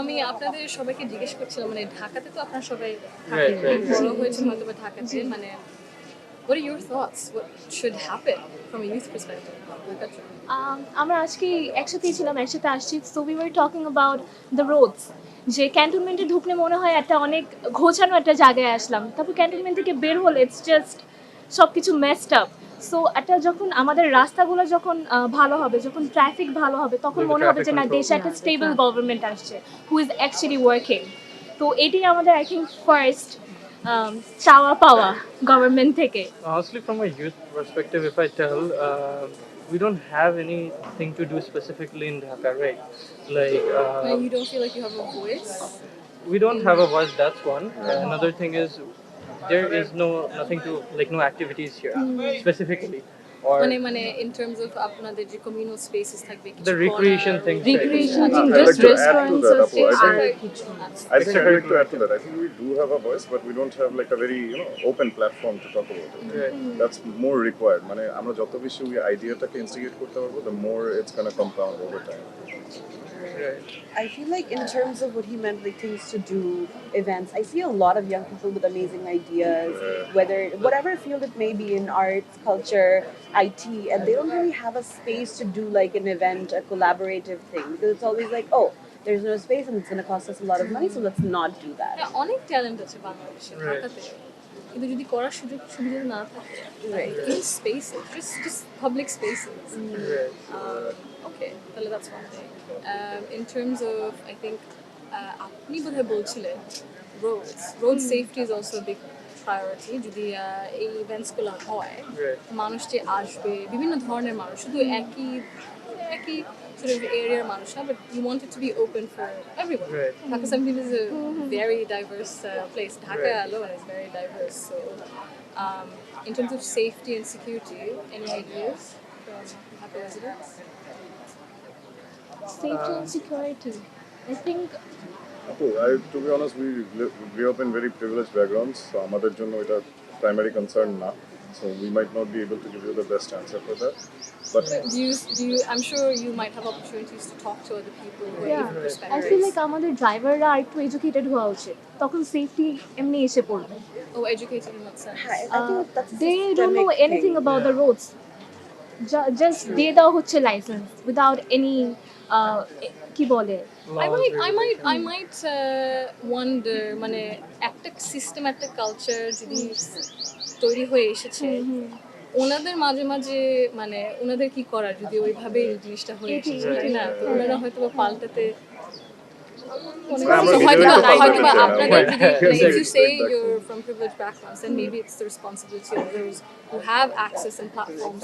আমি আপনাদের সবাইকে জিজ্ঞেস করছিলাম মানে ঢাকাতে তো আপনারা সবাই থাকেন, বড় হয়েছেন হয়তো বা ঢাকাতে মানে what are your thoughts? What should happen from a youth perspective? আমরা আজকে একসাথেই ছিলাম, একসাথে আসছি। So we were talking about the roads, যে ক্যান্টনমেন্টে ঢুকলে মনে হয় একটা অনেক ঘোচানো একটা জায়গায় আসলাম, তারপর ক্যান্টনমেন্ট থেকে বের হলে ইটস জাস্ট সব কিছু মেসড আপ। সো একটা যখন আমাদের রাস্তাগুলো যখন ভালো হবে, যখন ট্রাফিক ভালো হবে, তখন মনে হবে যে না, দেশে একটা স্টেবল গভর্নমেন্ট আসছে হু ইজ অ্যাকচুয়ালি ওয়ার্কিং। তো এটাই আমাদের আই থিঙ্ক ফার্স্ট চাওয়া পাওয়া গভর্নমেন্ট থেকে। Honestly, from a youth perspective, if I tell, we don't have anything to do specifically in Dhaka, right? Like, You don't feel like you have a voice? we don't have a voice. That's one. Another thing is there is nothing to like no activities here specifically. Or মানে in terms of আপনাদের যে communal spaces থাকবে কিছু the recreation things. Recreation, I'd like just to add to restaurants that, Apu. or I think I'd like to add to that. I think we do have a voice, but we don't have like a very open platform to talk about it. Right. That's more required. মানে আমরা যত বেশি ওই আইডিয়াটাকে instigate করতে পারবো, the more it's gonna compound over time. Right. I feel like in terms of what he meant, like things to do, events, I see a lot of young people with amazing ideas, whether whatever field it may be, in arts, culture, IT, and they don't really have a space to do like an event, a collaborative thing, because it's always like, oh, there's no space and it's going to cost us a lot of money, so let's not do that. অনেক talent আছে বাংলাদেশে ঢাকাতে, কিন্তু যদি করার সুযোগ সুবিধা না থাকে in spaces, just public spaces. Okay, তাহলে that's one thing. In terms of, I think, আপনি বোধহয় বলছিলেন road safety is also a big priority. যদি এই ইভেন্টসগুলো হয়, মানুষ যে আসবে বিভিন্ন ধরনের মানুষ, শুধু একই sort of area মানুষ না, but you want it to be open for everyone. Dhaka sometimes is a very diverse place. Dhaka alone is very diverse. So in terms of safety and security, any ideas from Dhaka residents? safety and security. I think To be honest, we grew up in very privileged backgrounds, so আমাদের জন্য এটা primary concern না. So we might not be able to give you the best answer for that. But Do you I'm sure you might have opportunities to talk to other people who are different I perspectives. feel like আমাদের ড্রাইভাররা একটু educated হওয়া উচিত, তখন safety এমনি এসে পড়বে। Oh, educated in what sense? I think that's a They don't know systemic anything thing. about the roads. Just দিয়ে দেওয়া হচ্ছে লাইসেন্স উইদাউট এনি কি বলে I might wonder মানে একটা সিস্টেম, একটা কালচার যদি তৈরি হয়ে এসেছে, ওনাদের মাঝে মাঝে মানে ওনাদের কি করার যদি ওইভাবে জিনিসটা হয়ে এসেছে, তাই না? তো ওনারা হয়তো বা পাল্টাতে if you say you're from privileged backgrounds, then maybe it's the responsibility of those who have access and platforms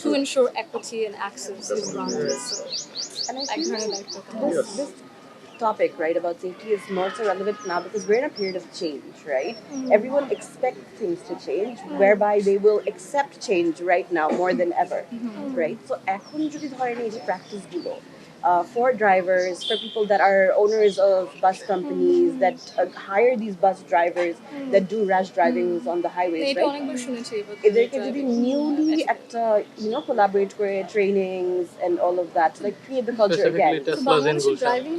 to ensure equity and access is granted. So, And I feel like this topic, right, about safety is more so relevant now because we're in a period of change, right? Everyone expects things to change, whereby they will accept change right now more than ever, right? So এখন যদি ধরেন এই যে practice গুলো for drivers, for people that are owners of bus companies that hire these bus drivers that do rash drivings on the highways, এটা right? অনেকবার শুনেছি এবার এদেরকে যদি newly একটা collaborate করে trainings and all of that, like create the culture again. Specifically Tesla's in বাংলাদেশে Gulshan. Driving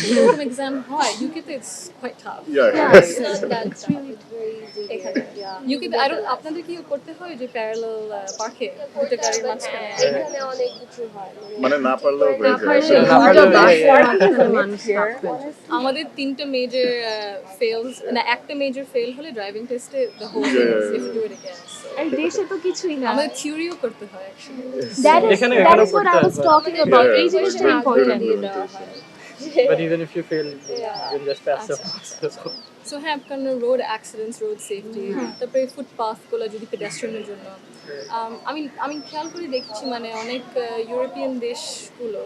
এরকম এক্সাম হয়, ইউকেতে it's quite tough. yeah. It's not that এখানে ইউকেতে আপনাদের কি করতে হয় যে প্যারালাল পার্কে দুটো গাড়ির মাঝখানে? এখানে অনেক কিছু হয় মানে না পারলেও হয়ে যায়। আমাদের তিনটা মেজর ফেলস না একটা মেজর ফেল হলে ড্রাইভিং টেস্টে the whole if you do it again আর দেশে তো কিছুই না। আমাদের থিওরিও করতে হয় অ্যাকচুয়ালি That is এখানে what I was talking about. এই জিনিসটা important. But even if you fail, you'll just pass the so হ্যাঁ কারণ রোড অ্যাক্সিডেন্টস, রোড সেফটি, তারপরে ফুটপাথগুলো যদি পেডেস্ট্রিয়ানের জন্য আমি খেয়াল করে দেখছি মানে অনেক ইউরোপিয়ান দেশগুলো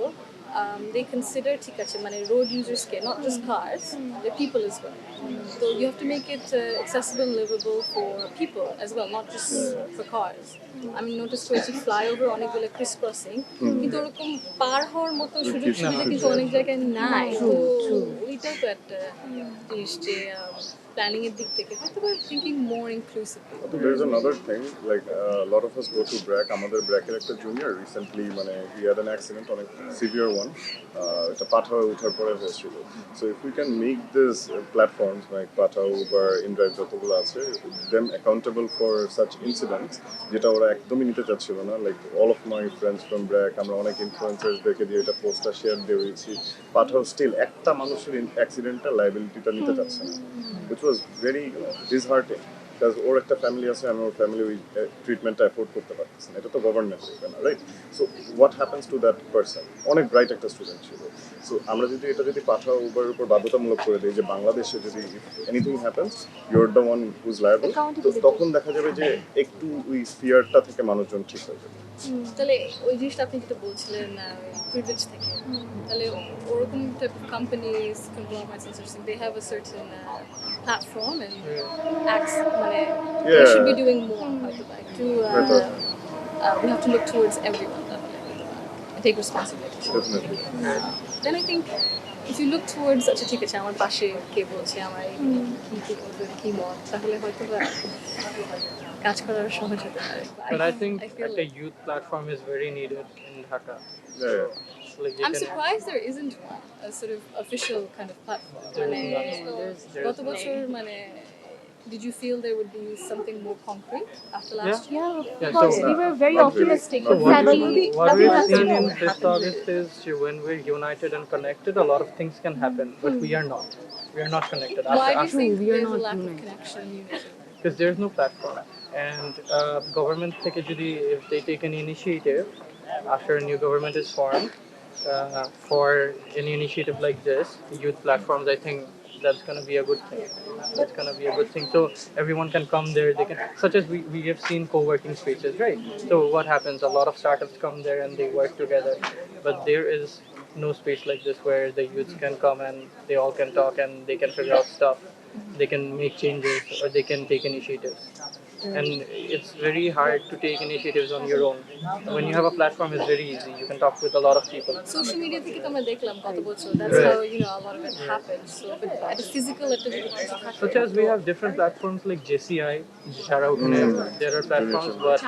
they consider ঠিক আছে মানে road usersকে, not just cars, the people as well. So you have to make it accessible and livable for people as well, not just for cars. I mean, notice করেছি flyover অনেকগুলো criss crossing, কিন্তু ওরকম পার হওয়ার মতো সুযোগ সুবিধা কিন্তু অনেক জায়গায় নাই। তো ওইটাও তো একটা জিনিস যে প্ল্যানিং এর দিক থেকে হয়তো বা thinking more ইনক্লুসিভলি So there's another thing, like a lot of us go to BRAC. আমাদের ব্র্যাকের একটা জুনিয়র রিসেন্টলি মানে he had an accident, অনেক সিভিয়ার ওয়ান, এটা পাঠাও ওঠার পরে হয়েছিল। So if we can make this platforms like Pathao বা ইনড্রাইভ যতগুলো আছে them accountable for such incidents, যেটা ওরা একদমই নিতে চাচ্ছিল না। Like all of my friends from BRAC, আমরা অনেক ইনফ্লুয়েন্সার্সদেরকে দিয়ে এটা পোস্টটা শেয়ার দিয়েছি। পাঠাও স্টিল একটা মানুষের অ্যাক্সিডেন্টের লাইবিলিটিটা নিতে চাচ্ছে না, which was very disheartening. Because ওর একটা ফ্যামিলি আছে, আমি ওর ফ্যামিলি ওই ট্রিটমেন্টটা অ্যাফোর্ড করতে পারতেছি না, এটা তো গভর্নমেন্ট দেখবে না, right? So what happens to that person? অনেক ব্রাইট একটা স্টুডেন্ট ছিল। সো আমরা যদি এটা পাঠাও উবার উপর বাধ্যতামূলক করে দিই যে বাংলাদেশে যদি anything happens you're the one who's liable, তো তখন দেখা যাবে যে একটু ওই ফিয়ারটা থেকে মানুষজন ঠিক হয়ে যাবে। তাহলে ওই জিনিসটা আপনি যেটা বলছিলেন প্রিভিলেজ থেকে, তাহলে ওরকম type of companies conglomerates outsourcing they have a certain platform and অ্যাক্স মানে they should be doing more হয়তো বা একটু we have to look towards everyone and take responsibility. Definitely. Then I think if you look towards আচ্ছা ঠিক আছে আমার পাশে কে বলছে আমার কি মত, তাহলে হয়তো বা কাজ করার সহজ হতে পারে। But I think a youth platform is very needed in Dhaka. Like I'm surprised there isn't one, a sort of official kind of platform. গত বছর মানে did you feel there would be something more concrete after last year? Yeah, of course. We were very optimistic. So Sadly, what nothing we've has seen in happened. this August is when we're united and connected, a lot of things can happen, but we are not. We are not connected. Why do you After, think there's a lack of connection and unity? because there's no platform, and government থেকে যদি if they take an initiative after a new government is formed for an initiative like this, youth platforms, I think that's going to be a good thing. That's going to be a good thing. So everyone can come there. They can, such as we have seen co-working spaces, right? So what happens? A lot of startups come there and they work together, but there is no space like this where the youths can come and they all can talk and they can figure out stuff. They can make changes or they can take initiatives. And it's very hard to take initiatives on your own. When you have a platform, it's very easy. You can talk with a lot of people. Social media থেকে তো আমরা দেখলাম কত বছর, that's how a lot of it happens. So but at a physical একটা যদি কিছু থাকে, Such as we have different platforms like JCI, যারা ওখানে there are platforms, but